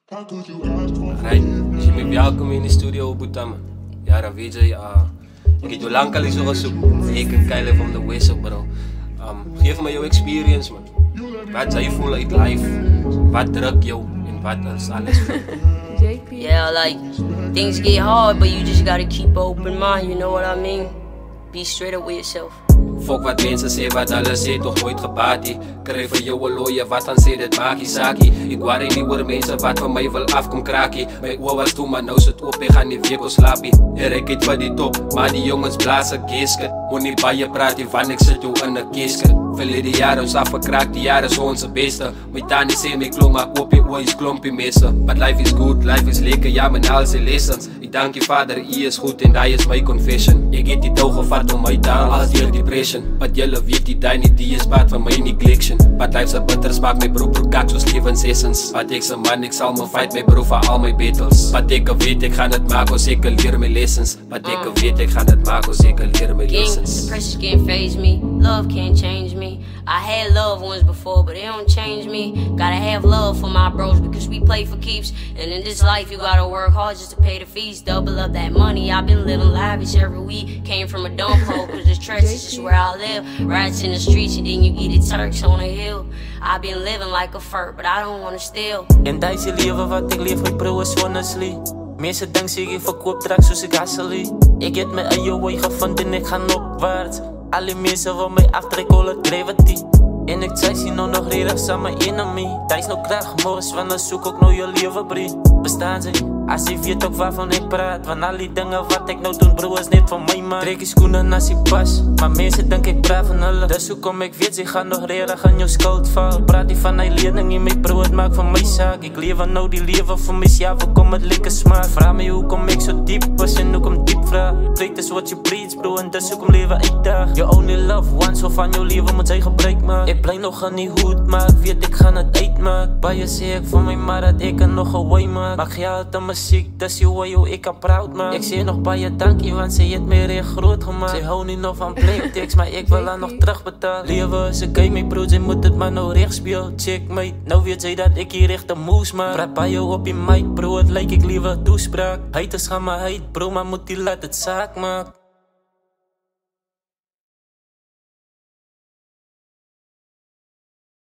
Right, je bent welkom in de studio, Butama. Ja, dan weet je, ik heb je lang al zo gezocht. Ik kan kijken van de wissel, bro. Geef me jouw experience, man. Wat zij voelen uit life, wat druk jou en wat is alles. Yeah, like, things get hard, but you just gotta keep an open mind, you know what I mean? Be straight up with yourself. Fuck wat mensen zeggen, wat alles zegt, toch nooit gebaat. Krijg van jou een looie, wat dan zegt, het maak je zaakie. Ik waardeer niet voor mensen, wat van mij wil afkom kraakie. Mijn oor was toe, maar nou zit op, ik ga niet weer slaapie. Ik het van die top, maar die jongens blazen geesken. Moet niet bij je praten, van ik zit jou in een kistje. Verleden jaren ons afgekraakt, die jaren is onze beste. Mijn tanden zijn mijn klom, maar koop je ooit klompje messen. But life is good, life is lekker, ja mijn al zijn lessons. Ik dank je vader, hij is goed en dat is mijn confession. Ik heb die touw gevat om mij te halen als die depression. But jullie weet die die niet, die is baat van mijn neglection. But life's a bitter smaak, mijn bro kak zoals levensessence. But ik zijn man, ik zal me fight, mijn bro voor al mijn battles. But ik weet, ik ga het maken, als ik leer mijn lessons. But ik weet, ik ga het maken, als ik leer mijn lessons. The pressure can't phase me, love can't change me. I had loved ones before, but it don't change me. Gotta have love for my bros because we play for keeps. And in this life you gotta work hard just to pay the fees. Double up that money, I've been living lavish every week. Came from a dump hole cause the stress is just where I live. Rats in the streets and then you get the Turks on a hill. I've been living like a fur, but I don't wanna steal. En deze leven wat ik leef, ik bro is honestly. Mensen denken zich ik verkoop drugs zoals ik gasoline. Ik heb mijn eigen way gevonden en ik ga opwaarts. Alle mensen wil mij aftrekken, all het gravity. En ik zei ze nou nog redelijk aan mijn enemy. Dat is nou graag morgens, want dan zoek ik nou je leven brie. Bestaan ze, als je weet ook waarvan ik praat. Want al die dingen wat ik nou doen bro is niet van mij man. Trek je schoenen als je pas, maar mensen denken ik praat van hulle. Dus hoe kom ik weet, ze gaan nog redelijk aan jouw schuld vallen. Praat die van die leerling in mijn bro, het maakt van mij zaak. Ik leef nou die leven voor mij, ja, voor kom het lekker smaak. Vraag me hoe kom ik zo diep was en hoe kom diep vraag. Preek is wat je preach bro en dus hoe kom leven uitdag. You only love once, of van jouw leven moet zij gebruik maken. Ik blijf nog aan die hoed, maar ik weet ik ga het uitmaken. Bij je zie ik voor mij maar dat ik er nog een way maak. Maak je uit de muziek, dat is hoe ik kan proud man. Ik zie nog bij je dankie, want ze heeft me weer groot gemaakt. Ze hou niet nog van playtext, maar ik wil haar nog terugbetalen. Leven is een game, mijn broer, ze moet het maar nou recht spelen. Checkmate, nou weet zij dat ik hier echt de moves maak. Praat bij jou op je mic bro, het lijkt ik liever toespraak. Haters gaan maar hate bro, maar moet die laat het zaak maken.